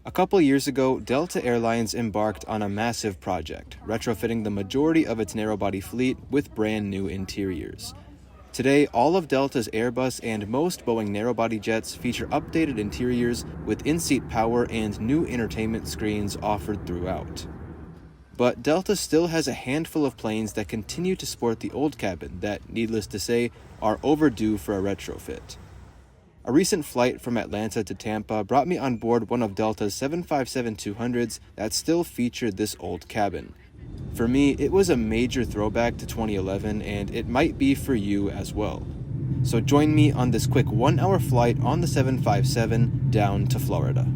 A couple years ago, Delta Airlines embarked on a massive project, retrofitting the majority of its narrowbody fleet with brand new interiors. Today, all of Delta's Airbus and most Boeing narrowbody jets feature updated interiors with in-seat power and new entertainment screens offered throughout. But Delta still has a handful of planes that continue to sport the old cabin that, needless to say, are overdue for a retrofit. A recent flight from Atlanta to Tampa brought me on board one of Delta's 757-200s that still featured this old cabin. For me, it was a major throwback to 2011, and it might be for you as well. So join me on this quick 1-hour flight on the 757 down to Florida.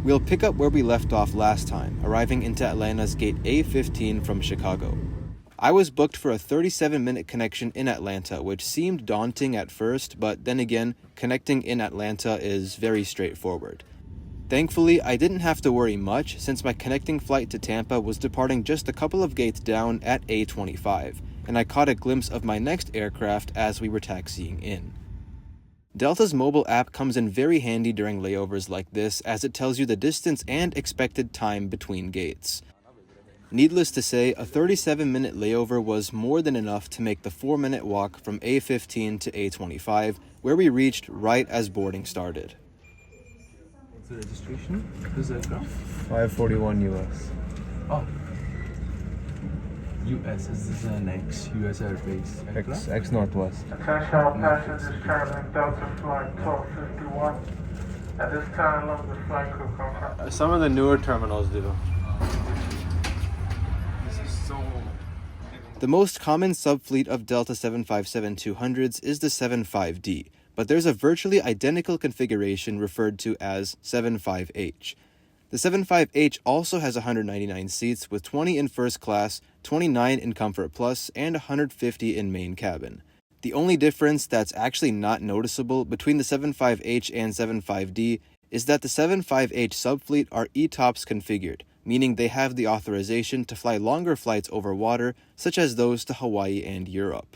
We'll pick up where we left off last time, arriving into Atlanta's gate A15 from Chicago. I was booked for a 37-minute connection in Atlanta, which seemed daunting at first, but then again, connecting in Atlanta is very straightforward. Thankfully, I didn't have to worry much since my connecting flight to Tampa was departing just a couple of gates down at A25, and I caught a glimpse of my next aircraft as we were taxiing in. Delta's mobile app comes in very handy during layovers like this as it tells you the distance and expected time between gates. Needless to say, a 37-minute layover was more than enough to make the 4-minute walk from A15 to A25, where we reached right as boarding started. What's the registration? This aircraft? 541 US. Oh. US, is this an ex-US airbase aircraft? Ex Northwest. Attention all passengers traveling Delta Flight 1251. At this time, along the flight crew confirm. Some of the newer terminals do. This is so... The most common subfleet of Delta 757-200s is the 75D, but there's a virtually identical configuration referred to as 75H. The 75H also has 199 seats with 20 in first class, 29 in Comfort Plus, and 150 in main cabin. The only difference that's actually not noticeable between the 75H and 75D is that the 75H subfleet are ETOPS configured, meaning they have the authorization to fly longer flights over water, such as those to Hawaii and Europe.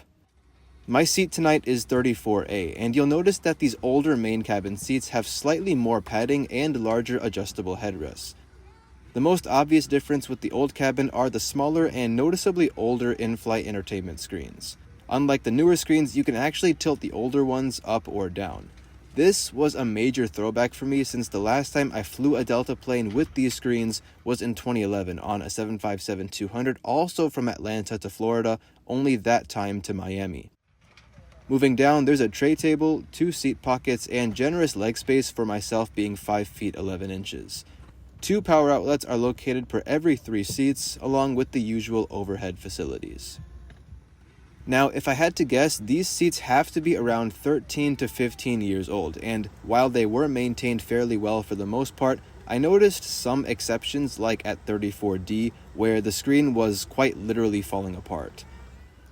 My seat tonight is 34A, and you'll notice that these older main cabin seats have slightly more padding and larger adjustable headrests. The most obvious difference with the old cabin are the smaller and noticeably older in-flight entertainment screens. Unlike the newer screens, you can actually tilt the older ones up or down. This was a major throwback for me since the last time I flew a Delta plane with these screens was in 2011 on a 757-200, also from Atlanta to Florida, only that time to Miami. Moving down, there's a tray table, 2 seat pockets, and generous leg space for myself being 5 feet 11 inches. 2 power outlets are located per every 3 seats, along with the usual overhead facilities. Now, if I had to guess, these seats have to be around 13 to 15 years old, and while they were maintained fairly well for the most part, I noticed some exceptions like at 34D, where the screen was quite literally falling apart.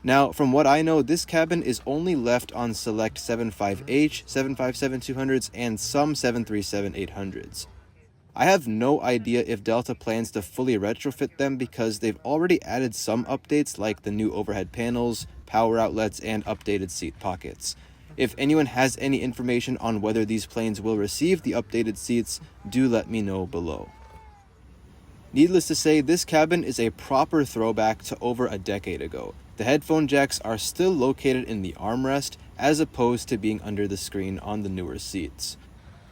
Now, from what I know, this cabin is only left on select 75H, 757-200s, and some 737-800s. I have no idea if Delta plans to fully retrofit them because they've already added some updates like the new overhead panels, power outlets, and updated seat pockets. If anyone has any information on whether these planes will receive the updated seats, do let me know below. Needless to say, this cabin is a proper throwback to over a decade ago. The headphone jacks are still located in the armrest as opposed to being under the screen on the newer seats.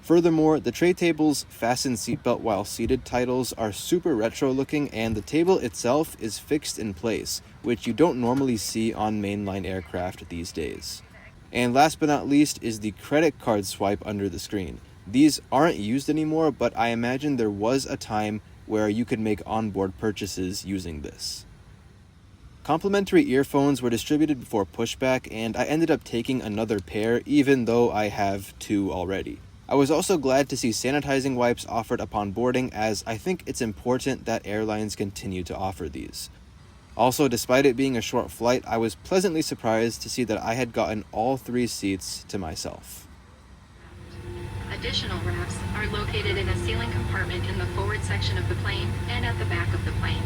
Furthermore, the tray table's fasten seatbelt while seated titles are super retro looking, and the table itself is fixed in place, which you don't normally see on mainline aircraft these days. And last but not least is the credit card swipe under the screen. These aren't used anymore, but I imagine there was a time where you could make onboard purchases using this. Complimentary earphones were distributed before pushback, and I ended up taking another pair even though I have 2 already. I was also glad to see sanitizing wipes offered upon boarding, as I think it's important that airlines continue to offer these. Also, despite it being a short flight, I was pleasantly surprised to see that I had gotten all 3 seats to myself. Additional rafts are located in a ceiling compartment in the forward section of the plane and at the back of the plane.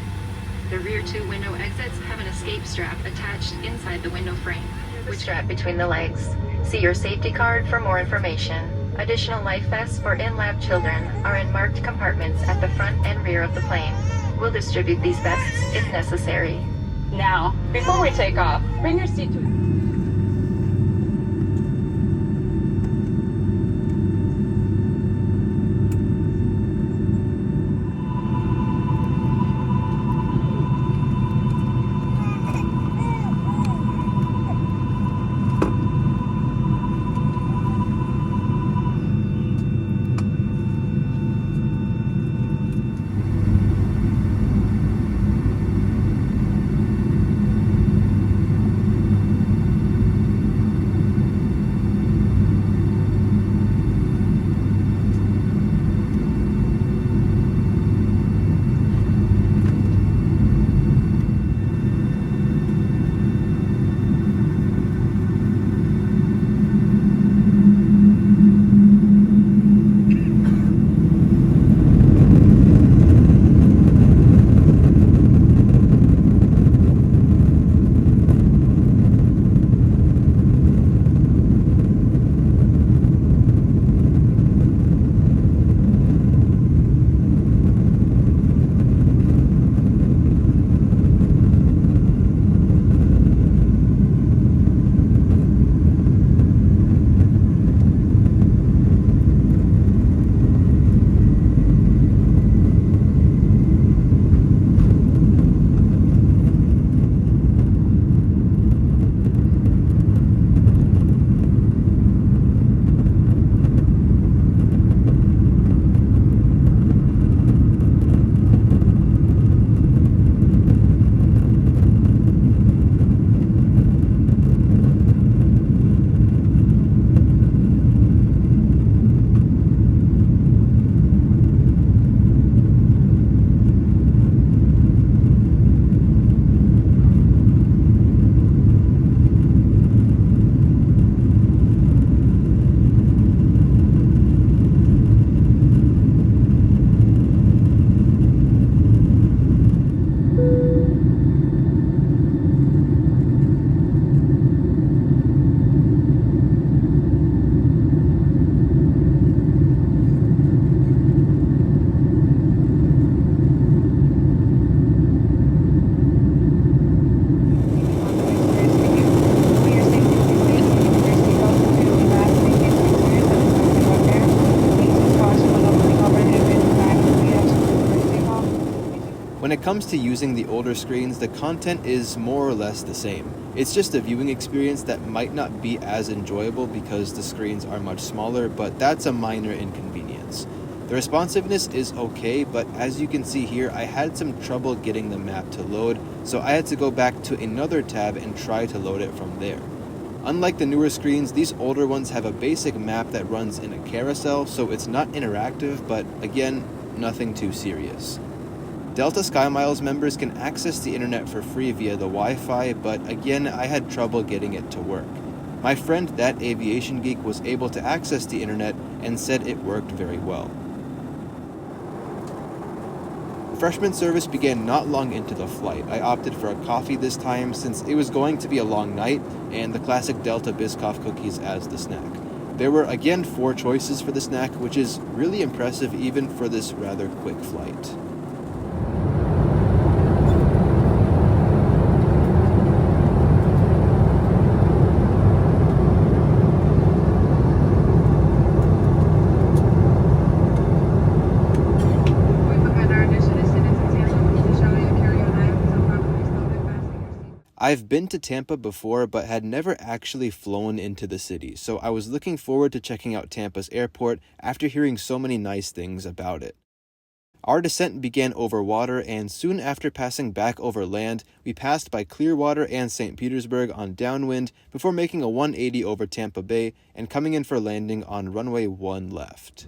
The rear 2 window exits have an escape strap attached inside the window frame, which strap between the legs. See your safety card for more information. Additional life vests for in-lab children are in marked compartments at the front and rear of the plane. We'll distribute these vests if necessary. Now, before we take off, bring your seat to... When it comes to using the older screens, the content is more or less the same. It's just a viewing experience that might not be as enjoyable because the screens are much smaller, but that's a minor inconvenience. The responsiveness is okay, but as you can see here, I had some trouble getting the map to load, so I had to go back to another tab and try to load it from there. Unlike the newer screens, these older ones have a basic map that runs in a carousel, so it's not interactive, but again, nothing too serious. Delta SkyMiles members can access the internet for free via the Wi-Fi, but again, I had trouble getting it to work. My friend, that aviation geek, was able to access the internet and said it worked very well. Freshman service began not long into the flight. I opted for a coffee this time since it was going to be a long night, and the classic Delta Biscoff cookies as the snack. There were again 4 choices for the snack, which is really impressive even for this rather quick flight. I've been to Tampa before, but had never actually flown into the city, so I was looking forward to checking out Tampa's airport after hearing so many nice things about it. Our descent began over water, and soon after passing back over land, we passed by Clearwater and St. Petersburg on downwind before making a 180 over Tampa Bay and coming in for landing on runway 1 left.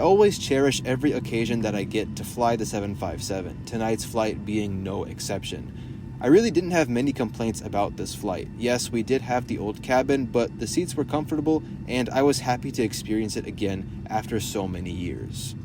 always cherish every occasion that I get to fly the 757, tonight's flight being no exception. I really didn't have many complaints about this flight. Yes, we did have the old cabin, but the seats were comfortable, and I was happy to experience it again after so many years.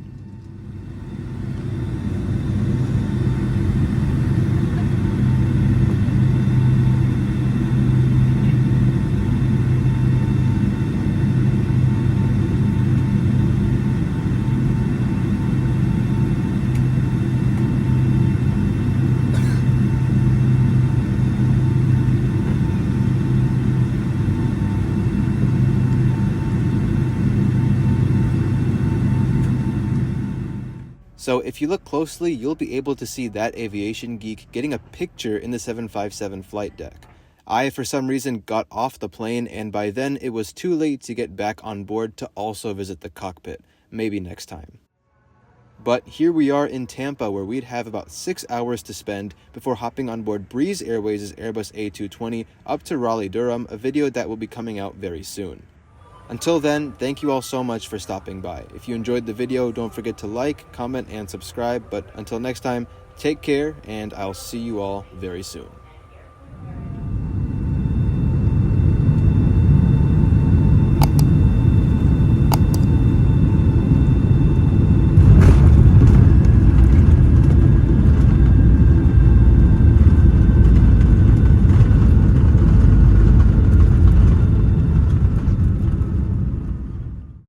So if you look closely, you'll be able to see that aviation geek getting a picture in the 757 flight deck. I, for some reason, got off the plane, and by then it was too late to get back on board to also visit the cockpit. Maybe next time. But here we are in Tampa, where we'd have about 6 hours to spend before hopping on board Breeze Airways' Airbus A320 up to Raleigh-Durham, a video that will be coming out very soon. Until then, thank you all so much for stopping by. If you enjoyed the video, don't forget to like, comment, and subscribe. But until next time, take care, and I'll see you all very soon.